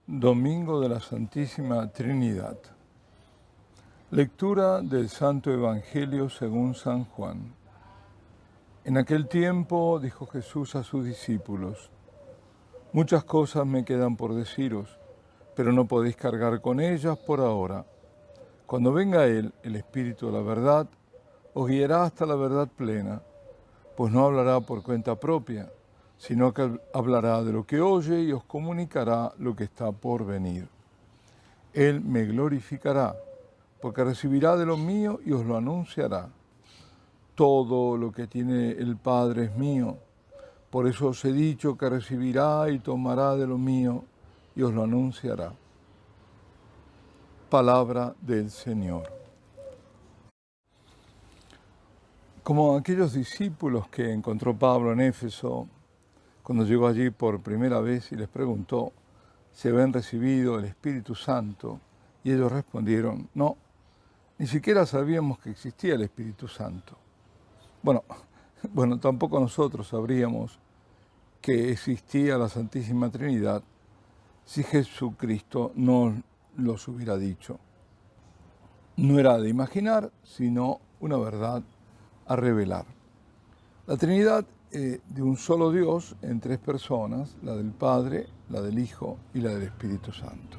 Domingo de la Santísima Trinidad. Lectura del Santo Evangelio según San Juan. En aquel tiempo dijo Jesús a sus discípulos: muchas cosas me quedan por deciros, pero no podéis cargar con ellas por ahora. Cuando venga Él, el Espíritu de la verdad, os guiará hasta la verdad plena, pues no hablará por cuenta propia, sino que hablará de lo que oye y os comunicará lo que está por venir. Él me glorificará, porque recibirá de lo mío y os lo anunciará. Todo lo que tiene el Padre es mío, por eso os he dicho que recibirá y tomará de lo mío y os lo anunciará. Palabra del Señor. Como aquellos discípulos que encontró Pablo en Éfeso, cuando llegó allí por primera vez y les preguntó si habían recibido el Espíritu Santo, y ellos respondieron: no, ni siquiera sabíamos que existía el Espíritu Santo. Bueno, tampoco nosotros sabríamos que existía la Santísima Trinidad si Jesucristo no los hubiera dicho. No era de imaginar, sino una verdad a revelar. La Trinidad de un solo Dios en tres personas, la del Padre, la del Hijo y la del Espíritu Santo.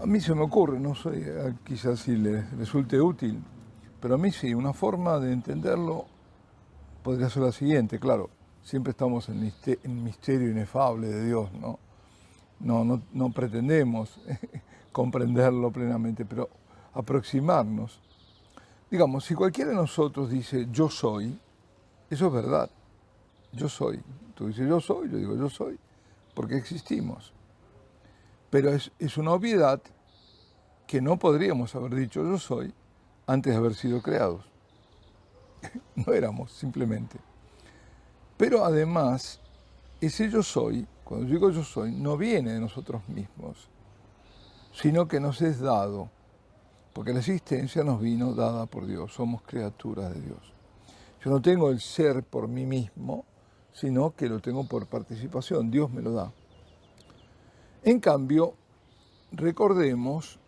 A mí se me ocurre, no sé, quizás si les resulte útil, pero a mí sí, una forma de entenderlo podría ser la siguiente. Claro, siempre estamos en el misterio inefable de Dios, ¿no? No pretendemos comprenderlo plenamente, pero aproximarnos. Digamos, si cualquiera de nosotros dice yo soy, eso es verdad. Yo soy. Tú dices yo soy, yo digo yo soy, porque existimos. Pero es una obviedad que no podríamos haber dicho yo soy antes de haber sido creados. No éramos, simplemente. Pero además, ese yo soy, cuando digo yo soy, no viene de nosotros mismos, sino que nos es dado, porque la existencia nos vino dada por Dios, somos criaturas de Dios. Yo no tengo el ser por mí mismo, sino que lo tengo por participación, Dios me lo da. En cambio, recordemos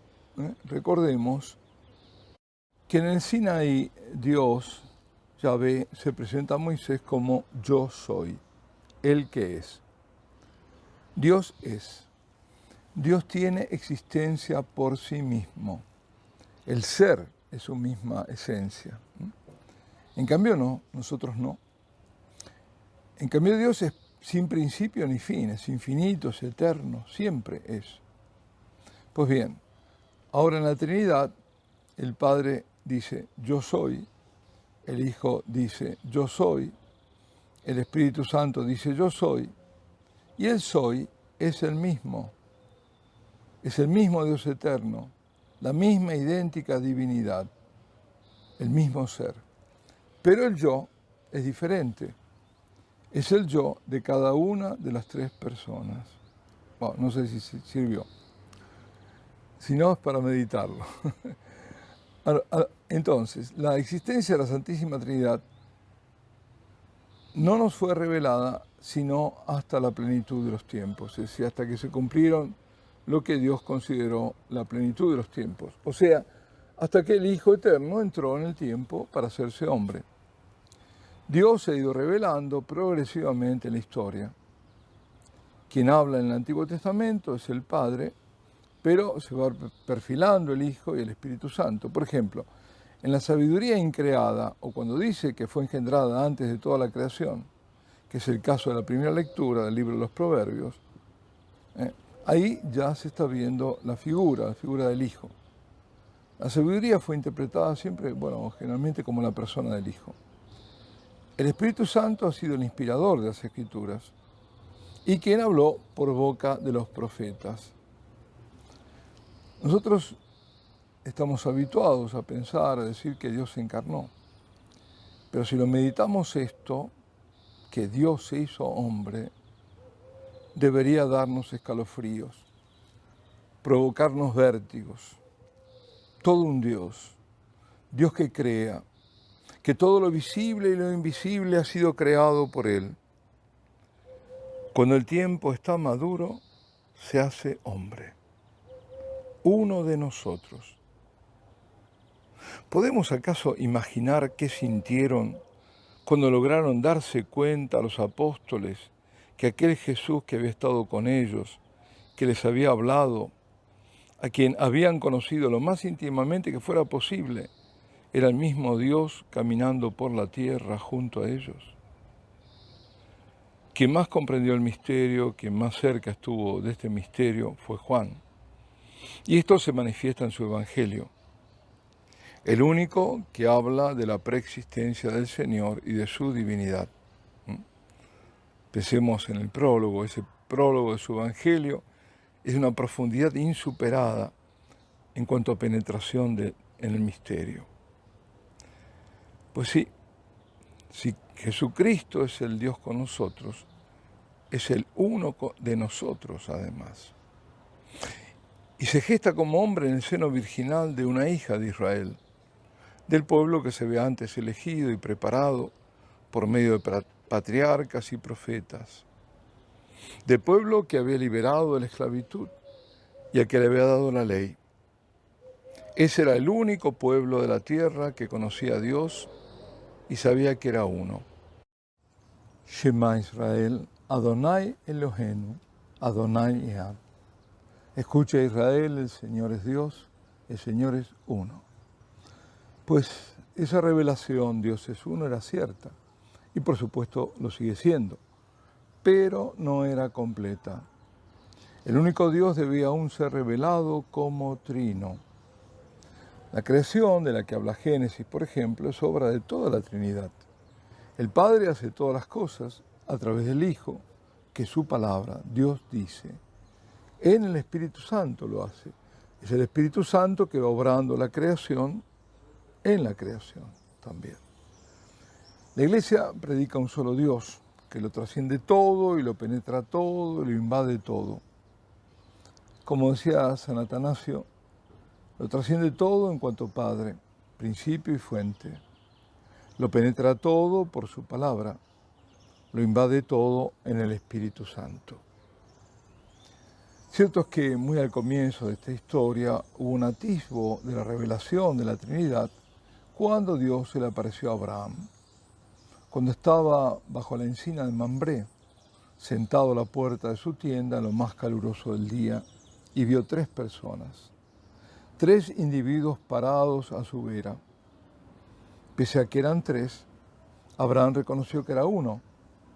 que en el Sinaí Dios, Yahvé, se presenta a Moisés como yo soy, el que es. Dios es. Dios tiene existencia por sí mismo. El ser es su misma esencia. En cambio no, nosotros no. En cambio Dios es sin principio ni fin, es infinito, es eterno, siempre es. Pues bien, ahora en la Trinidad, el Padre dice yo soy, el Hijo dice yo soy, el Espíritu Santo dice yo soy, y el soy es el mismo Dios eterno, la misma idéntica divinidad, el mismo ser. Pero el yo es diferente, es el yo de cada una de las tres personas. Bueno, no sé si sirvió, si no es para meditarlo. Entonces, la existencia de la Santísima Trinidad no nos fue revelada sino hasta la plenitud de los tiempos, es decir, hasta que se cumplieron lo que Dios consideró la plenitud de los tiempos. O sea, hasta que el Hijo Eterno entró en el tiempo para hacerse hombre. Dios se ha ido revelando progresivamente en la historia. Quien habla en el Antiguo Testamento es el Padre, pero se va perfilando el Hijo y el Espíritu Santo. Por ejemplo, en la sabiduría increada, o cuando dice que fue engendrada antes de toda la creación, que es el caso de la primera lectura del libro de los Proverbios, ahí ya se está viendo la figura del Hijo. La sabiduría fue interpretada siempre, generalmente como la persona del Hijo. El Espíritu Santo ha sido el inspirador de las Escrituras y quien habló por boca de los profetas. Nosotros estamos habituados a pensar, a decir que Dios se encarnó. Pero si lo meditamos esto, que Dios se hizo hombre, debería darnos escalofríos, provocarnos vértigos. Todo un Dios que crea, que todo lo visible y lo invisible ha sido creado por Él. Cuando el tiempo está maduro, se hace hombre, uno de nosotros. ¿Podemos acaso imaginar qué sintieron cuando lograron darse cuenta a los apóstoles que aquel Jesús que había estado con ellos, que les había hablado, a quien habían conocido lo más íntimamente que fuera posible, era el mismo Dios caminando por la tierra junto a ellos? Quien más comprendió el misterio, quien más cerca estuvo de este misterio, fue Juan. Y esto se manifiesta en su Evangelio, el único que habla de la preexistencia del Señor y de su divinidad. Pensemos en el prólogo. Ese prólogo de su Evangelio es una profundidad insuperada en cuanto a penetración en el misterio. Pues sí, si Jesucristo es el Dios con nosotros, es el uno de nosotros además. Y se gesta como hombre en el seno virginal de una hija de Israel, del pueblo que se había antes elegido y preparado por medio de patriarcas y profetas, del pueblo que había liberado de la esclavitud y al que le había dado la ley. Ese era el único pueblo de la tierra que conocía a Dios y sabía que era uno. Shema Israel, Adonai Eloheinu, Adonai Echad. Escucha Israel, el Señor es Dios, el Señor es uno. Pues esa revelación, Dios es uno, era cierta, y por supuesto lo sigue siendo, pero no era completa. El único Dios debía aún ser revelado como trino. La creación de la que habla Génesis, por ejemplo, es obra de toda la Trinidad. El Padre hace todas las cosas a través del Hijo, que su palabra, Dios dice. En el Espíritu Santo lo hace. Es el Espíritu Santo que va obrando la creación en la creación también. La Iglesia predica un solo Dios, que lo trasciende todo y lo penetra todo y lo invade todo. Como decía San Atanasio, lo trasciende todo en cuanto Padre, principio y fuente. Lo penetra todo por su palabra, lo invade todo en el Espíritu Santo. Cierto es que muy al comienzo de esta historia hubo un atisbo de la revelación de la Trinidad cuando Dios se le apareció a Abraham, cuando estaba bajo la encina de Mambré, sentado a la puerta de su tienda en lo más caluroso del día, y vio 3 personas, 3 individuos parados a su vera. Pese a que eran 3, Abraham reconoció que era uno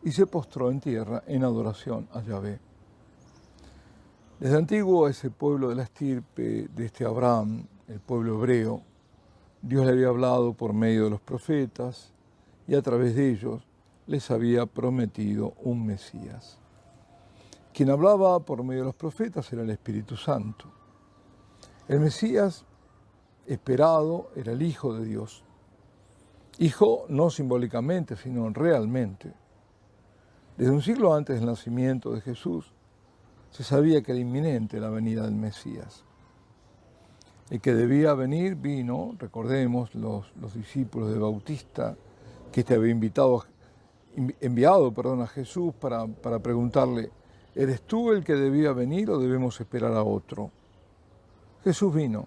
y se postró en tierra en adoración a Yahvé. Desde antiguo, a ese pueblo de la estirpe de este Abraham, el pueblo hebreo, Dios le había hablado por medio de los profetas y a través de ellos les había prometido un Mesías. Quien hablaba por medio de los profetas era el Espíritu Santo. El Mesías esperado era el Hijo de Dios. Hijo no simbólicamente, sino realmente. Desde un siglo antes del nacimiento de Jesús, se sabía que era inminente la venida del Mesías. El que debía venir vino, recordemos, los discípulos de Bautista, que este había enviado a Jesús para preguntarle, ¿eres tú el que debía venir o debemos esperar a otro? Jesús vino,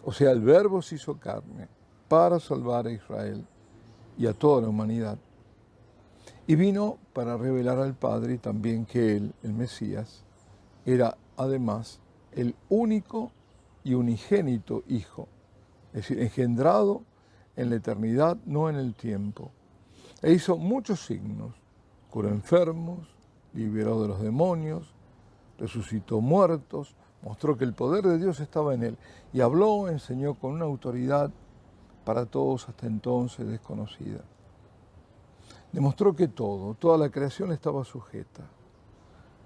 o sea, el Verbo se hizo carne para salvar a Israel y a toda la humanidad. Y vino para revelar al Padre y también que Él, el Mesías, era además el único y unigénito Hijo, es decir, engendrado en la eternidad, no en el tiempo. E hizo muchos signos, curó enfermos, liberó de los demonios, resucitó muertos, mostró que el poder de Dios estaba en Él y habló, enseñó con una autoridad para todos hasta entonces desconocida. Demostró que toda la creación estaba sujeta.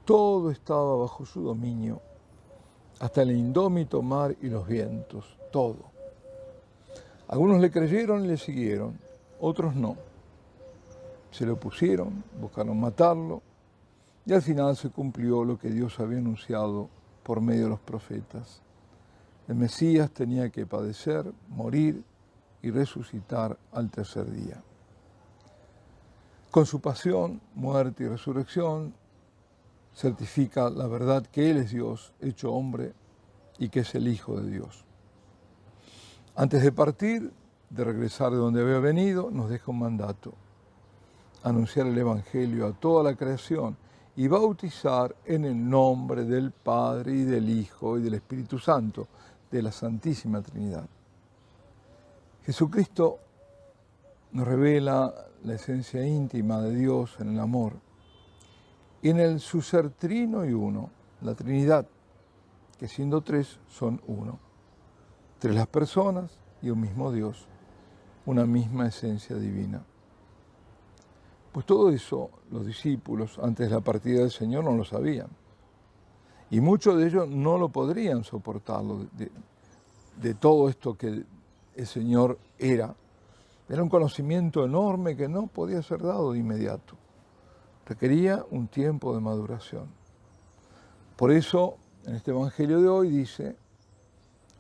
Todo estaba bajo su dominio, hasta el indómito mar y los vientos, todo. Algunos le creyeron y le siguieron, otros no. Se le opusieron, buscaron matarlo, y al final se cumplió lo que Dios había anunciado por medio de los profetas. El Mesías tenía que padecer, morir y resucitar al tercer día. Con su pasión, muerte y resurrección, certifica la verdad que Él es Dios, hecho hombre, y que es el Hijo de Dios. Antes de partir, de regresar de donde había venido, nos deja un mandato: anunciar el Evangelio a toda la creación y bautizar en el nombre del Padre y del Hijo y del Espíritu Santo, de la Santísima Trinidad. Jesucristo nos revela la esencia íntima de Dios en el amor y en el su ser trino y uno, la Trinidad, que siendo tres son uno. Tres las personas y un mismo Dios, una misma esencia divina. Pues todo eso los discípulos antes de la partida del Señor no lo sabían. Y muchos de ellos no lo podrían soportarlo, de todo esto que el Señor era. Era un conocimiento enorme que no podía ser dado de inmediato. Requería un tiempo de maduración. Por eso, en este Evangelio de hoy dice: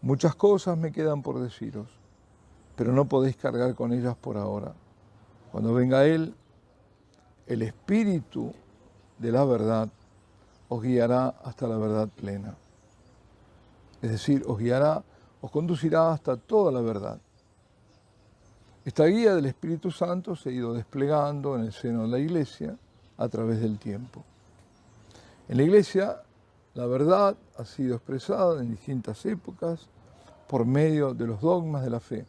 muchas cosas me quedan por deciros, pero no podéis cargar con ellas por ahora. Cuando venga Él, el Espíritu de la verdad os guiará hasta la verdad plena. Es decir, os guiará, os conducirá hasta toda la verdad. Esta guía del Espíritu Santo se ha ido desplegando en el seno de la Iglesia a través del tiempo. En la Iglesia, la verdad ha sido expresada en distintas épocas por medio de los dogmas de la fe.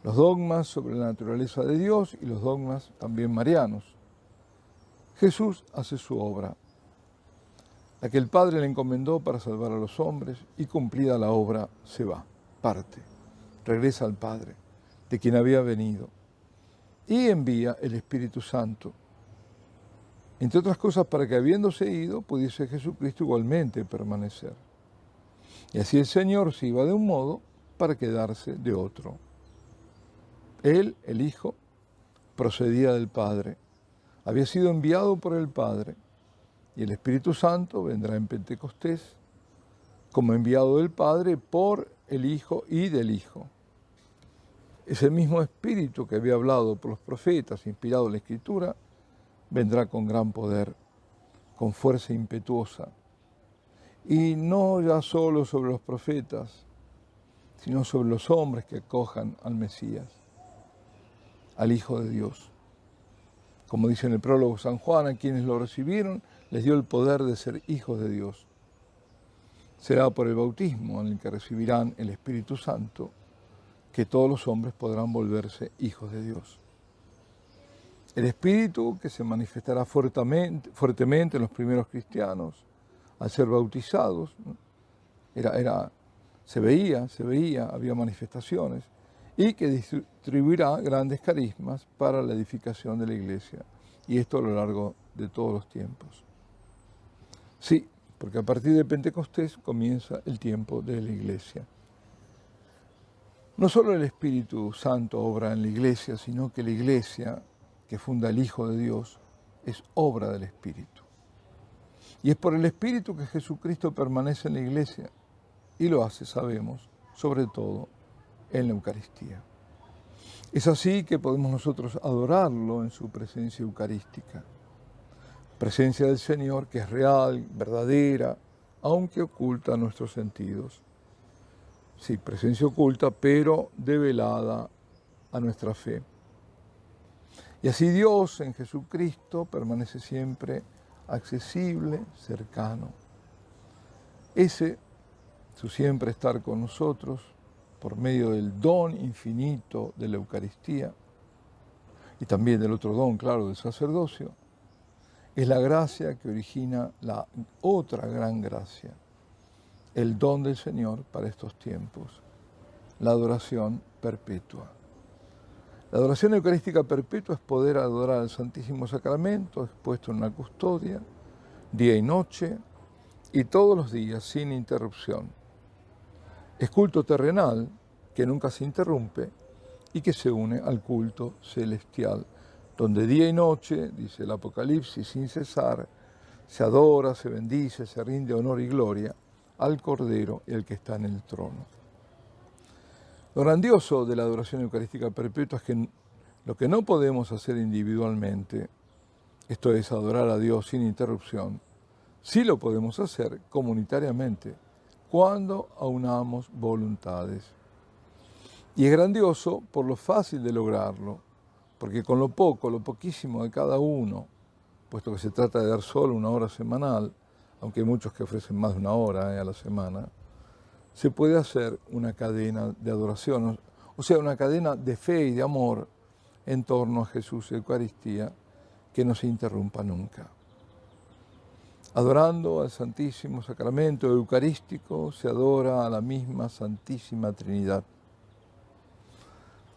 Los dogmas sobre la naturaleza de Dios y los dogmas también marianos. Jesús hace su obra, la que el Padre le encomendó para salvar a los hombres, y cumplida la obra se va, parte, regresa al Padre, de quien había venido, y envía el Espíritu Santo, entre otras cosas para que, habiéndose ido, pudiese Jesucristo igualmente permanecer. Y así el Señor se iba de un modo para quedarse de otro. Él, el Hijo, procedía del Padre, había sido enviado por el Padre, y el Espíritu Santo vendrá en Pentecostés como enviado del Padre por el Hijo y del Hijo. Ese mismo Espíritu que había hablado por los profetas, inspirado en la Escritura, vendrá con gran poder, con fuerza impetuosa, y no ya solo sobre los profetas, sino sobre los hombres que acojan al Mesías, al Hijo de Dios. Como dice en el prólogo San Juan, a quienes lo recibieron les dio el poder de ser hijos de Dios. Será por el bautismo en el que recibirán el Espíritu Santo que todos los hombres podrán volverse hijos de Dios. El Espíritu, que se manifestará fuertemente en los primeros cristianos al ser bautizados, ¿no? Se veía, había manifestaciones, y que distribuirá grandes carismas para la edificación de la Iglesia, y esto a lo largo de todos los tiempos. Sí, porque a partir de Pentecostés comienza el tiempo de la Iglesia. No solo el Espíritu Santo obra en la Iglesia, sino que la Iglesia, que funda el Hijo de Dios, es obra del Espíritu. Y es por el Espíritu que Jesucristo permanece en la Iglesia, y lo hace, sabemos, sobre todo en la Eucaristía. Es así que podemos nosotros adorarlo en su presencia eucarística. Presencia del Señor que es real, verdadera, aunque oculta a nuestros sentidos. Sí, presencia oculta, pero develada a nuestra fe. Y así Dios en Jesucristo permanece siempre accesible, cercano. Ese, su siempre estar con nosotros, por medio del don infinito de la Eucaristía, y también del otro don, claro, del sacerdocio, es la gracia que origina la otra gran gracia, el don del Señor para estos tiempos, la adoración perpetua. La adoración eucarística perpetua es poder adorar al Santísimo Sacramento expuesto en la custodia, día y noche, y todos los días sin interrupción. Es culto terrenal que nunca se interrumpe y que se une al culto celestial, donde día y noche, dice el Apocalipsis, sin cesar, se adora, se bendice, se rinde honor y gloria al Cordero y al que está en el trono. Lo grandioso de la adoración eucarística perpetua es que lo que no podemos hacer individualmente, esto es adorar a Dios sin interrupción, sí lo podemos hacer comunitariamente cuando aunamos voluntades. Y es grandioso por lo fácil de lograrlo, porque con lo poquísimo de cada uno, puesto que se trata de dar solo 1 hora semanal, aunque hay muchos que ofrecen más de 1 hora a la semana, se puede hacer una cadena de adoración, o sea, una cadena de fe y de amor en torno a Jesús y Eucaristía que no se interrumpa nunca. Adorando al Santísimo Sacramento Eucarístico se adora a la misma Santísima Trinidad.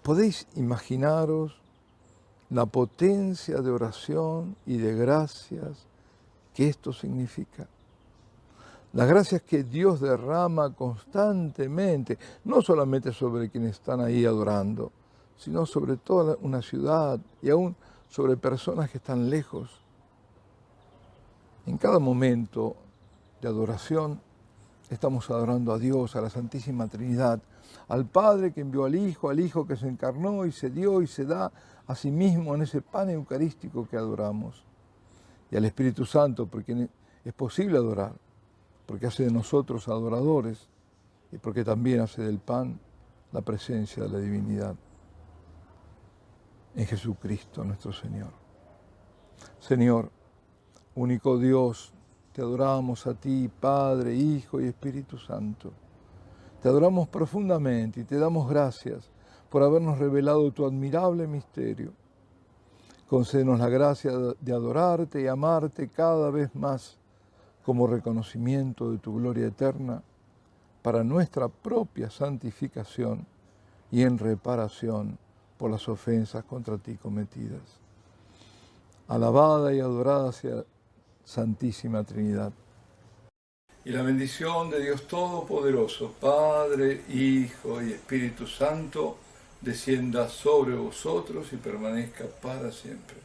¿Podéis imaginaros la potencia de oración y de gracias que esto significa? Las gracias que Dios derrama constantemente, no solamente sobre quienes están ahí adorando, sino sobre toda una ciudad y aún sobre personas que están lejos. En cada momento de adoración estamos adorando a Dios, a la Santísima Trinidad, al Padre que envió al Hijo que se encarnó y se dio y se da a sí mismo en ese pan eucarístico que adoramos, y al Espíritu Santo, por quien es posible adorar, porque hace de nosotros adoradores y porque también hace del pan la presencia de la divinidad en Jesucristo nuestro Señor. Señor, único Dios, te adoramos a ti, Padre, Hijo y Espíritu Santo. Te adoramos profundamente y te damos gracias por habernos revelado tu admirable misterio. Concédenos la gracia de adorarte y amarte cada vez más como reconocimiento de tu gloria eterna para nuestra propia santificación y en reparación por las ofensas contra ti cometidas. Alabada y adorada sea Santísima Trinidad. Y la bendición de Dios Todopoderoso, Padre, Hijo y Espíritu Santo, descienda sobre vosotros y permanezca para siempre.